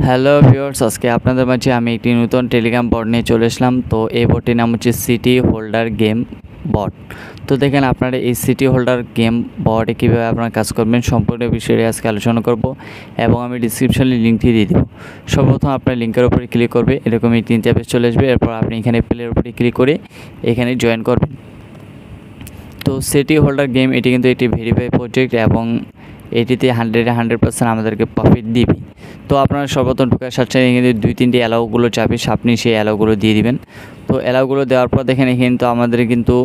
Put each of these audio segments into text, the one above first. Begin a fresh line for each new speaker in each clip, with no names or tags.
Hello viewers, আজকে আপনাদের মাঝে আমি একটি নতুন টেলিগ্রাম বট নিয়ে চলে আসলাম। তো এই বটটির নাম হচ্ছে সিটি হোল্ডার গেম বট। তো দেখেন আপনারা এই সিটি হোল্ডার গেম বটে কীভাবে আপনারা কাজ করবেন সম্পূর্ণ বিষয়ে আজকে আলোচনা করব এবং আমি ডিসক্রিপশনে লিঙ্কটি দিয়ে দেবো। সর্বপ্রথম আপনার লিঙ্কের উপরে ক্লিক করবে, এরকম এই তিনটা পেজ চলে আসবে। এরপর আপনি এখানে প্লের উপরে ক্লিক করে এখানে জয়েন করবেন। তো সিটি হোল্ডার গেম এটি কিন্তু একটি ভেরিফাই প্রজেক্ট এবং এটিতে 100% আমাদেরকে প্রফিট দিবে। তো আপনারা সর্বপ্রথম ঢোকার সাথে কিন্তু 2-3টি অ্যালাউগুলো চাপে আপনি সেই অ্যালাউগুলো দিয়ে দিবেন। তো অ্যালাউগুলো দেওয়ার পর দেখেন এখানে কিন্তু আমাদের কিন্তু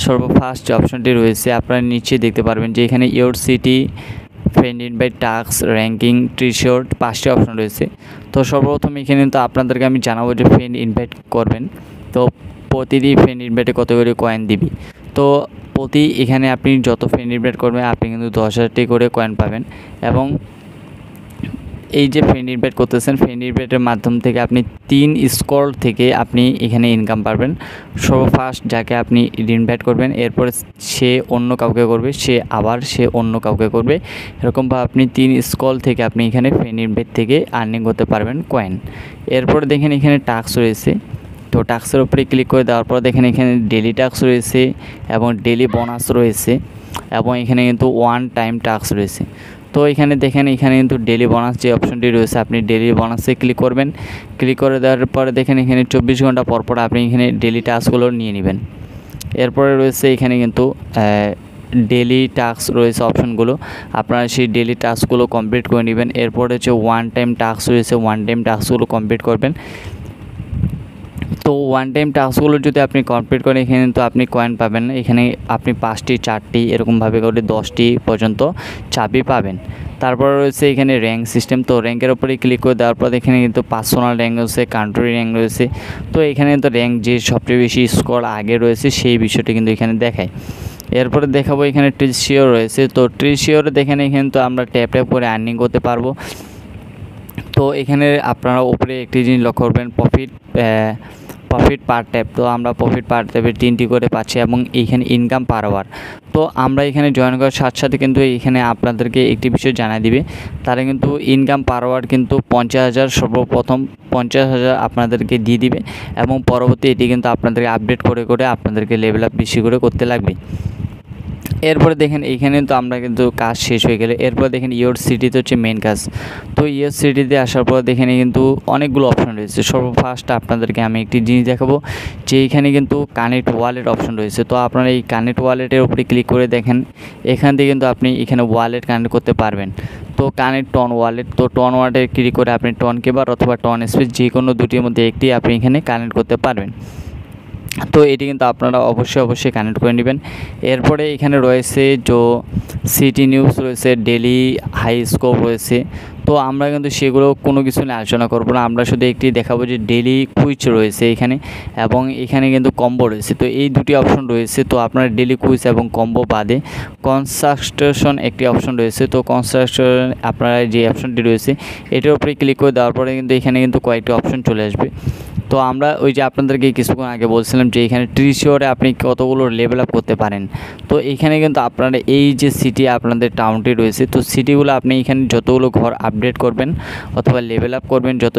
সর্বফার্স্ট যে অপশনটি রয়েছে আপনারা নিচে দেখতে পারবেন যে এখানে your city, friend invite, task, ranking, T-shirt 5টি অপশন রয়েছে। তো সর্বপ্রথম এখানে কিন্তু আপনাদেরকে আমি জানাবো যে ফ্রেন্ড ইনভাইট করবেন। তো প্রতিটি ফ্রেন্ড ইনভাইটে কত করে কয়েন দিবি। তো এখানে আপনি যত ফ্রেন্ড ইনভাইট করবেন আপনি কিন্তু 10,000টি করে কয়েন পাবেন। এবং এই যে ফ্রেন্ড ইনভাইট করতেছেন, ফ্রেন্ড ইনভাইটের মাধ্যম থেকে আপনি 3 স্কোর থেকে আপনি এখানে ইনকাম পাবেন। সর্বফার্স্ট যাকে আপনি ইনভাইট করবেন, এরপরে সে অন্য কাউকে করবে, সে অন্য কাউকে করবে, এরকমভাবে আপনি 3 স্কোর থেকে আপনি এখানে ফ্রেন্ড ইনভাইট থেকে আর্নিং করতে পারবেন কয়েন। এরপরে দেখেন এখানে টাস্ক রয়েছে। তো টাস্কের উপরে ক্লিক করে দেওয়ার পর দেখেন এখানে ডেলি টাস্ক রয়েছে এবং ডেলি বোনাস রয়েছে এবং এখানে কিন্তু ওয়ান টাইম টাস্ক রয়েছে। তো এখানে দেখেন এখানে কিন্তু ডেলি বোনাস যে অপশনটি রয়েছে আপনি ডেলি বোনাসে ক্লিক করবেন। ক্লিক করে দেওয়ার পরে দেখেন এখানে 24 ঘন্টা পর পর আপনি এখানে ডেলি টাস্কগুলো নিয়ে নেবেন। এরপরে রয়েছে এখানে কিন্তু ডেলি টাস্ক রয়েছে অপশনগুলো, আপনারা সেই ডেলি টাস্কগুলো কমপ্লিট করে নেবেন। এরপরে হচ্ছে ওয়ান টাইম টাস্ক রয়েছে, ওয়ান টাইম টাস্কগুলো কমপ্লিট করবেন। তো ওয়ান টাইম টাস্কগুলো যদি আপনি কমপ্লিট করেন এখানে কিন্তু আপনি কয়েন পাবেন। এখানে আপনি 5টি 4টি এরকমভাবে করে 10টি পর্যন্ত চাবি পাবেন। তারপর রয়েছে এখানে র্যাঙ্ক সিস্টেম। তো র্যাঙ্কের উপরে ক্লিক করে দেওয়ার পর এখানে কিন্তু পার্সোনাল র্যাঙ্ক রয়েছে, কান্ট্রি র্যাঙ্ক রয়েছে। তো এখানে কিন্তু র্যাঙ্ক যে সবচেয়ে বেশি স্কোর আগে রয়েছে সেই বিষয়টি কিন্তু এখানে দেখায়। এরপরে দেখাবো এখানে ট্রিশিওর রয়েছে। তো ট্রিশিওরে দেখেন এখানে তো আমরা ট্যাপ করে আর্নিং করতে পারবো। তো এখানে আপনারা উপরে একটি জিনিস লক্ষ্য করবেন, প্রফিট পার ট্যাপ। তো আমরা প্রফিট পার ট্যাপে 3টি করে পাচ্ছি এবং এইখানে ইনকাম পার আওয়ার। তো আমরা এখানে জয়েন করার সাথে সাথে কিন্তু এখানে আপনাদেরকে একটি বিষয় জানাই দিবে, তারা কিন্তু ইনকাম পার আওয়ার কিন্তু 50,000 সর্বপ্রথম 50,000 আপনাদেরকে দিয়ে দিবে এবং পরবর্তী এটি কিন্তু আপনাদেরকে আপডেট করে করে আপনাদেরকে লেভেল আপ বেশি করে করতে লাগবে। এরপরে দেখেন এইখানে তো আমরা কিন্তু কাজ শেষ হয়ে গেলে এরপর দেখেন ইয়োর সিটিতে হচ্ছে মেন কাজ। তো ইয়োর সিটিতে আসার পর দেখেন কিন্তু অনেকগুলো অপশন রয়েছে। সর্বফার্স্ট আপনাদেরকে আমি একটি জিনিস দেখাবো যে এইখানে কিন্তু কানেক্ট ওয়ালেট অপশন রয়েছে। তো আপনারা এই কানেক্ট ওয়ালেটের উপরে ক্লিক করে দেখেন এখান থেকে কিন্তু আপনি এখানে ওয়ালেট কানেক্ট করতে পারবেন। তো কানেক্ট টন ওয়ালেট, তো টন ওয়ালেটে ক্লিক করে আপনি টন কেবার অথবা টন স্পেস যে কোনো দুটির মধ্যে একটি আপনি এখানে কানেক্ট করতে পারবেন। তো এটি কিন্তু আপনারা অবশ্যই কানেক্ট করে নেবেন। এরপরে এখানে রয়েছে যে সিটি নিউজ রয়েছে, ডেলি হাই স্কোপ রয়েছে। তো আমরা কিন্তু সেগুলো কোনো কিছু নিয়ে আলোচনা করবো না, আমরা শুধু একটি দেখাবো যে ডেলি কুইজ রয়েছে এখানে এবং এখানে কিন্তু কম্বো রয়েছে। তো এই দুটি অপশন রয়েছে। তো আপনার ডেলি কুইজ এবং কম্বো বাদে কনস্ট্রাকশন একটি অপশন রয়েছে। তো কনস্ট্রাকশন আপনারা যে অপশনটি রয়েছে এটার উপরে ক্লিক করে দেওয়ার পরে কিন্তু এখানে কিন্তু কয়েকটি অপশন চলে আসবে। তো আমরা ওই যে আপনাদেরকে কিছুক্ষণ আগে বলছিলাম যে এখানে ট্রিশিওরে আপনি কতগুলো লেভেল আপ করতে পারেন। তো এখানে কিন্তু আপনারা এই যে সিটি আপনাদের টাউনটি রয়েছে, তো সিটিগুলো আপনি এখানে যতগুলো ঘর আপডেট করবেন অথবা লেভেল আপ করবেন তত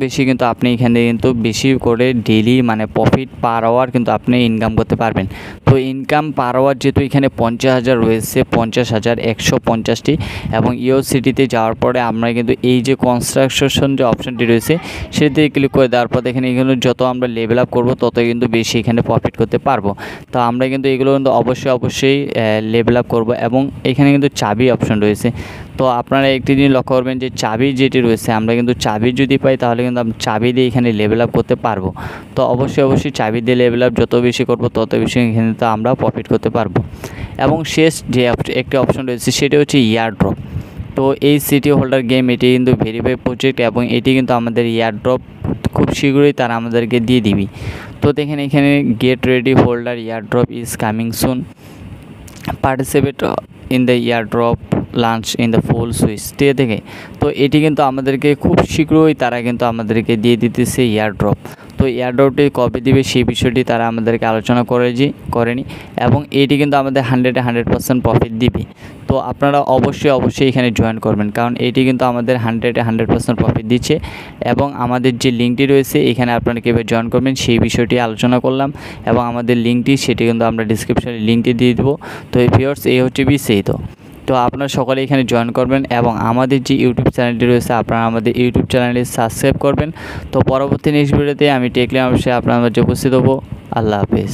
বেশি কিন্তু আপনি এখানে কিন্তু বেশি করে ডেলি মানে প্রফিট পার আওয়ার কিন্তু আপনি ইনকাম করতে পারবেন। তো ইনকাম পার আওয়ার যেহেতু এখানে 50,000 রয়েছে, 50,000 150টি এবং ইয়োর সিটিতে যাওয়ার পরে আমরা কিন্তু এই যে কনস্ট্রাকশন যে অপশনটি রয়েছে সেটিতে ক্লিক করে দেওয়ার পর এখানে যত আমরা লেভেল আপ করবো তত কিন্তু বেশি এখানে প্রফিট করতে পারবো। তো আমরা কিন্তু এগুলো কিন্তু অবশ্যই লেভেল আপ করবো এবং এখানে কিন্তু চাবি অপশন রয়েছে। তো আপনারা একটি জিনিস লক্ষ্য করবেন যে চাবি যেটি রয়েছে আমরা কিন্তু চাবি যদি পাই তাহলে কিন্তু আমরা চাবি দিয়ে এখানে লেভেল আপ করতে পারবো। তো অবশ্যই চাবি দিয়ে লেভেল আপ যত বেশি করবো তত বেশি এখানে তো আমরা প্রফিট করতে পারবো। এবং শেষ যে একটি অপশন রয়েছে সেটি হচ্ছে ইয়ার ড্রপ। তো এই সিটি হোল্ডার গেম এটি কিন্তু ভেরিফাই প্রজেক্ট এবং এটি কিন্তু আমাদের ইয়ার ড্রপ খুব শীঘ্রই তারা আমাদেরকে দিয়ে দিবি। তো দেখেন এখানে get ready holder year drop is coming soon, participate in the year drop lunch in the full switch. ঠিক আছে, তো এটি কিন্তু আমাদেরকে খুব শীঘ্রই তারা কিন্তু আমাদেরকে দিয়ে দিতেছে ইয়ার ড্রপ। তো তো এয়ারড্রপটি কবে দিবে সেই বিষয়টি তারা আমাদেরকে আলোচনা করেনি এবং এটি কিন্তু আমাদের 100% প্রফিট দিবে। তো আপনারা অবশ্যই এখানে জয়েন করবেন, কারণ এটি কিন্তু আমাদের 100% প্রফিট দিচ্ছে। এবং আমাদের যে লিঙ্কটি রয়েছে এখানে আপনারা কীভাবে জয়েন করবেন সেই বিষয়টি আলোচনা করলাম, এবং আমাদের লিঙ্কটি সেটি কিন্তু আমরা ডিসক্রিপশনে লিঙ্কটি দিয়ে দেবো। তো ভিউয়ার্স, এই হচ্ছে বিষয়। তো আপনারা সকলে এখানে জয়েন করবেন এবং আমাদের যে ইউটিউব চ্যানেলটি রয়েছে আপনারা আমাদের ইউটিউব চ্যানেলটি সাবস্ক্রাইব করবেন। তো পরবর্তী নেক্সট ভিডিওতে আমি টেকলিয়াম অবশ্যই আপনার মাঝে উপস্থিত হবো। আল্লাহ হাফেজ।